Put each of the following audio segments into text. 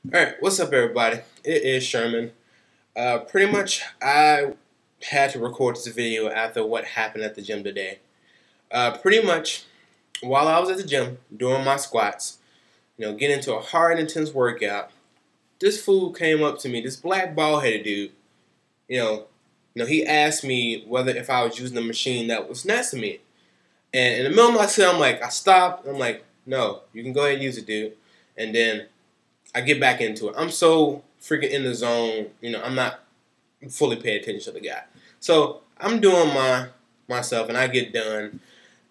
Alright, what's up everybody? It is Sherman. Pretty much I had to record this video after what happened at the gym today. Pretty much while I was at the gym doing my squats, getting into a hard intense workout, this fool came up to me, this black bald-headed dude, he asked me whether if I was using the machine that was next to me. And in the middle of my set, I stopped, I'm like, no, you can go ahead and use it, dude. And then I get back into it. I'm so freaking in the zone. I'm not fully paying attention to the guy. So I'm doing myself, and I get done,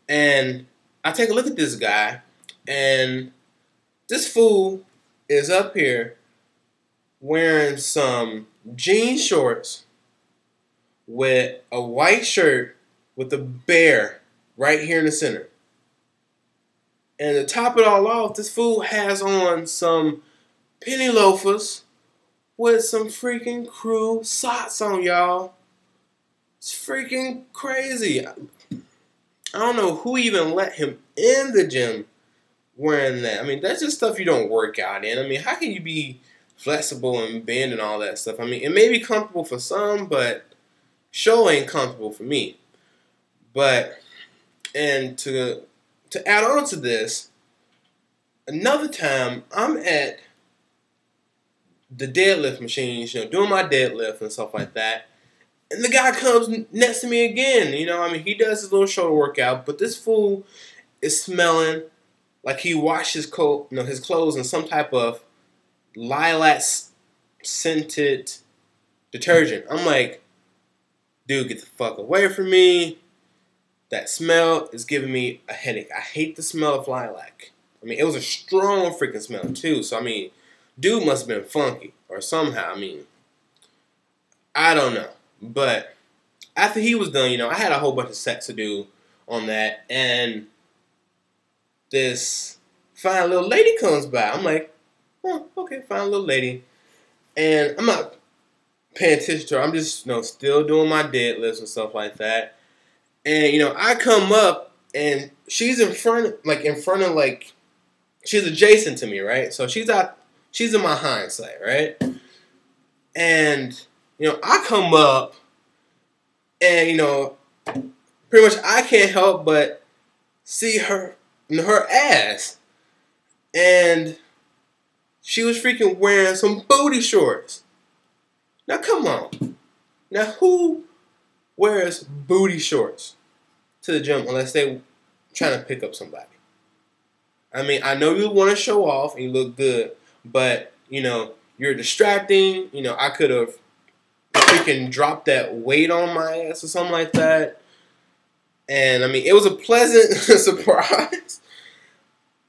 and I take a look at this guy, and this fool is up here wearing some jean shorts with a white shirt with a bear right here in the center. And to top it all off, this fool has on some penny loafers with some freaking crew socks on, y'all. It's freaking crazy. I don't know who even let him in the gym wearing that. I mean, that's just stuff you don't work out in. I mean, how can you be flexible and bend and all that stuff? I mean, it may be comfortable for some, but sure ain't comfortable for me. And to add on to this, another time I'm at the deadlift machines, doing my deadlift and stuff like that. And the guy comes next to me again, he does his little shoulder workout, but this fool is smelling like he washed his his clothes in some type of lilac scented detergent. I'm like, dude, get the fuck away from me. That smell is giving me a headache. I hate the smell of lilac. I mean, it was a strong freaking smell too, so I mean, dude must have been funky or somehow. I mean, I don't know. But after he was done, I had a whole bunch of sets to do on that. And this fine little lady comes by. I'm like, oh, okay, fine little lady. And I'm not paying attention to her. I'm just, still doing my deadlifts and stuff like that. And, I come up and she's in front of, she's adjacent to me, right? So she's in my hindsight, right? And, I come up and, pretty much I can't help but see her, her ass. And she was freaking wearing some booty shorts. Now, come on. Now, who wears booty shorts to the gym unless they're trying to pick up somebody? I mean, I know you want to show off and you look good, but, you're distracting. I could have freaking dropped that weight on my ass or something like that. And, I mean, it was a pleasant surprise.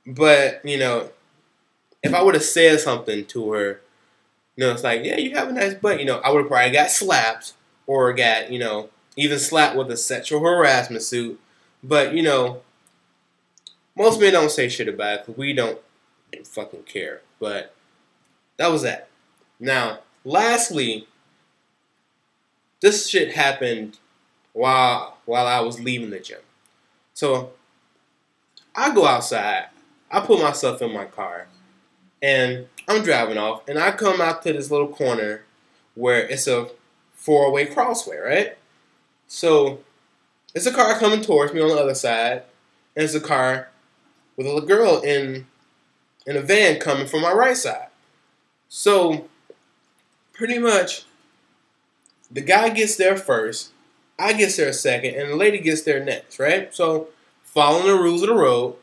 But, if I would have said something to her, it's like, yeah, you have a nice butt. I would have probably got slapped or got, even slapped with a sexual harassment suit. But, most men don't say shit about it because we don't fucking care. But that was that. Now, lastly, this shit happened while I was leaving the gym. So I go outside, I put myself in my car, and I'm driving off, and I come out to this little corner where it's a four-way crossway, right? So it's a car coming towards me on the other side, and it's a car with a girl in a van coming from my right side. So pretty much the guy gets there first, I get there second, and the lady gets there next, right? So following the rules of the road,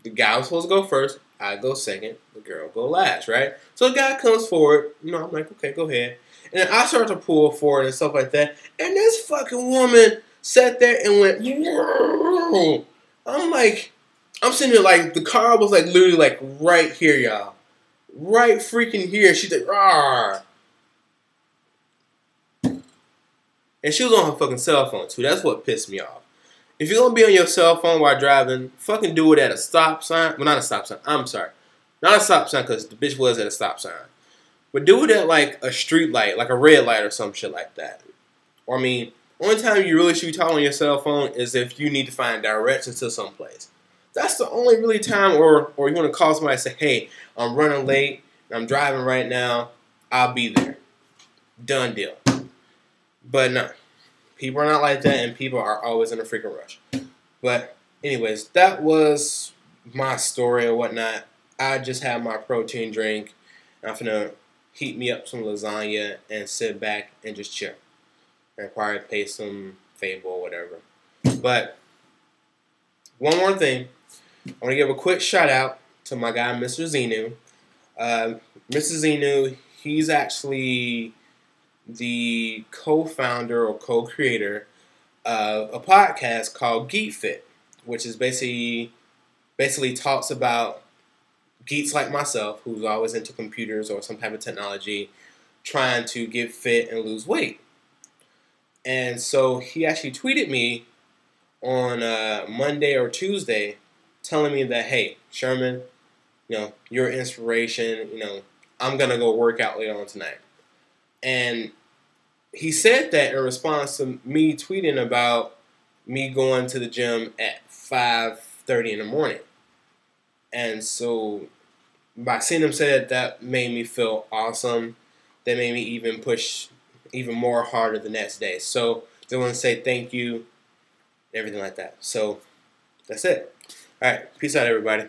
the guy was supposed to go first, I go second, the girl go last, right? So the guy comes forward, I'm like, okay, go ahead. And then I start to pull forward and stuff like that, and this fucking woman sat there and went, whoa. I'm sitting here like, the car was like literally like right here, y'all. Right freaking here. She's like, rawr. And she was on her fucking cell phone too. That's what pissed me off. If you're gonna be on your cell phone while driving, fucking do it at a stop sign. Well, not a stop sign. I'm sorry. Not a stop sign because the bitch was at a stop sign. But do it at like a street light, like a red light or some shit like that. Or I mean, only time you really should be talking on your cell phone is if you need to find directions to someplace. That's the only really time, or you want to call somebody and say, hey, I'm running late, I'm driving right now, I'll be there. Done deal. But no, people are not like that, and people are always in a freaking rush. But anyways, that was my story or whatnot. I just had my protein drink. I'm finna heat me up some lasagna and sit back and just chill. And probably play some Fable or whatever. But one more thing. I want to give a quick shout out to my guy, Mr. Zenu. Mr. Zenu, he's actually the co-founder or co-creator of a podcast called Geek Fit, which is basically talks about geeks like myself, who's always into computers or some type of technology, trying to get fit and lose weight. And so he actually tweeted me on Monday or Tuesday, telling me that, hey, Sherman, you're an inspiration. I'm gonna go work out later on tonight. And he said that in response to me tweeting about me going to the gym at 5:30 in the morning. And so by seeing him say that made me feel awesome. That made me even push even more harder the next day. So I want to say thank you, everything like that. So that's it. All right, peace out, everybody.